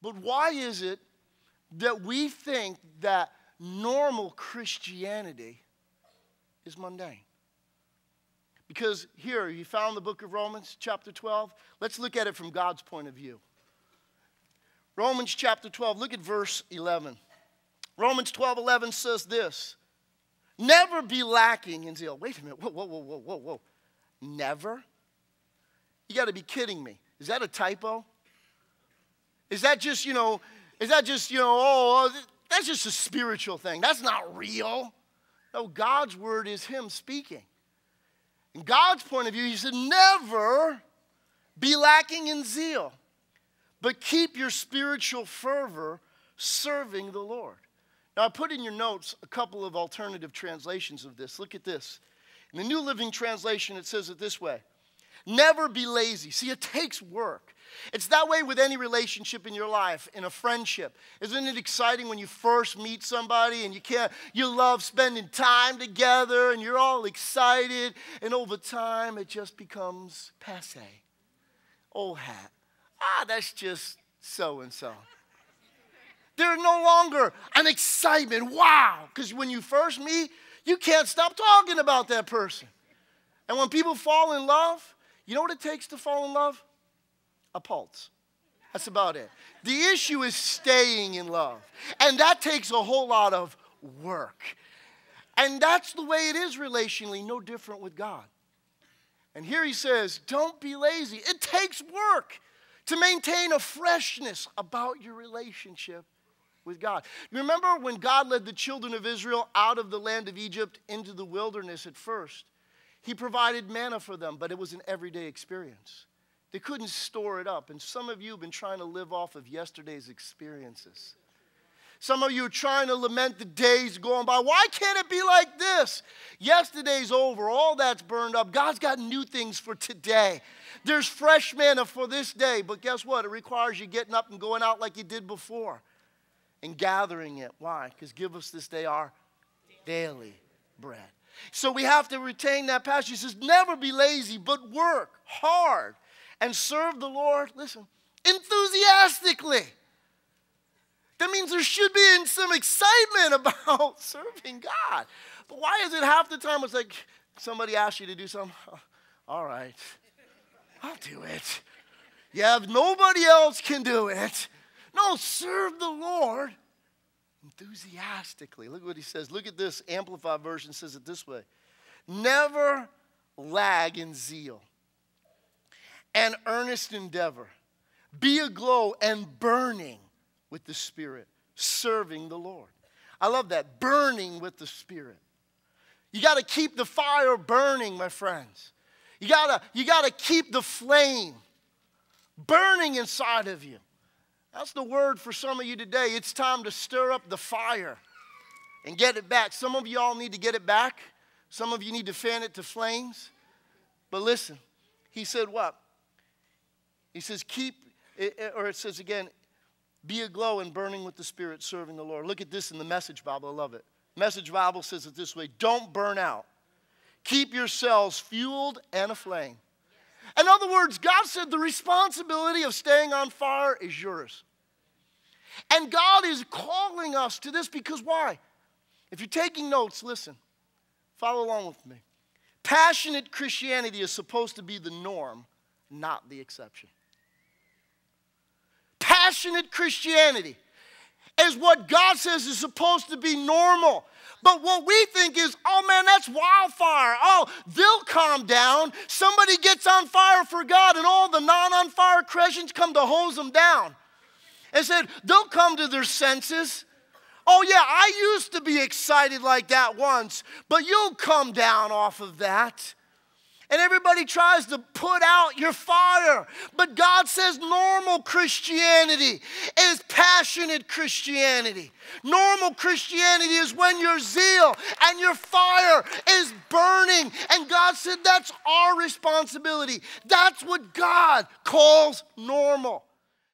But why is it that we think that normal Christianity is mundane? Because here, you found the book of Romans, chapter 12. Let's look at it from God's point of view. Romans chapter 12, look at verse 11. Romans 12:11 says this: never be lacking in zeal. Wait a minute, whoa. Never? You got to be kidding me. Is that a typo? Is that just, that's just a spiritual thing. That's not real. No, God's word is him speaking. In God's point of view, he said, never be lacking in zeal, but keep your spiritual fervor serving the Lord. Now, I put in your notes a couple of alternative translations of this. Look at this. In the New Living Translation, it says it this way: never be lazy. See, it takes work. It's that way with any relationship in your life, in a friendship. Isn't it exciting when you first meet somebody and you love spending time together and you're all excited, and over time it just becomes passé. Old hat. That's just so-and-so. They're no longer an excitement. Wow. Because when you first meet, you can't stop talking about that person. And when people fall in love, you know what it takes to fall in love? A pulse. That's about it. The issue is staying in love. And that takes a whole lot of work. And that's the way it is relationally, no different with God. And here he says, don't be lazy. It takes work to maintain a freshness about your relationship with God. Remember when God led the children of Israel out of the land of Egypt into the wilderness at first? He provided manna for them, but it was an everyday experience. They couldn't store it up. And some of you have been trying to live off of yesterday's experiences. Some of you are trying to lament the days going by. Why can't it be like this? Yesterday's over. All that's burned up. God's got new things for today. There's fresh manna for this day. But guess what? It requires you getting up and going out like you did before and gathering it. Why? Because give us this day our daily bread. So we have to retain that passion. He says, never be lazy, but work hard and serve the Lord, listen, enthusiastically. That means there should be some excitement about serving God. But why is it half the time it's like somebody asks you to do something? Oh, all right, I'll do it. Yeah, if nobody else can do it. No, serve the Lord enthusiastically. Look what he says. Look at this. Amplified version says it this way: never lag in zeal and earnest endeavor. Be aglow and burning with the Spirit, serving the Lord. I love that, burning with the Spirit. You got to keep the fire burning, my friends. You got to keep the flame burning inside of you. That's the word for some of you today. It's time to stir up the fire and get it back. Some of you all need to get it back. Some of you need to fan it to flames. But listen, he said what? He says it says again, be aglow and burning with the Spirit, serving the Lord. Look at this in the Message Bible. I love it. Message Bible says it this way: don't burn out. Keep yourselves fueled and aflame. In other words, God said the responsibility of staying on fire is yours. And God is calling us to this because why? If you're taking notes, listen. Follow along with me. Passionate Christianity is supposed to be the norm, not the exception. Passionate Christianity is what God says is supposed to be normal. But what we think is, oh man, that's wildfire. Oh, they'll calm down. Somebody gets on fire for God and all the non-on-fire Christians come to hose them down. And said, they'll come to their senses. Oh yeah, I used to be excited like that once, but you'll come down off of that. And everybody tries to put out your fire. But God says normal Christianity is passionate Christianity. Normal Christianity is when your zeal and your fire is burning. And God said that's our responsibility. That's what God calls normal.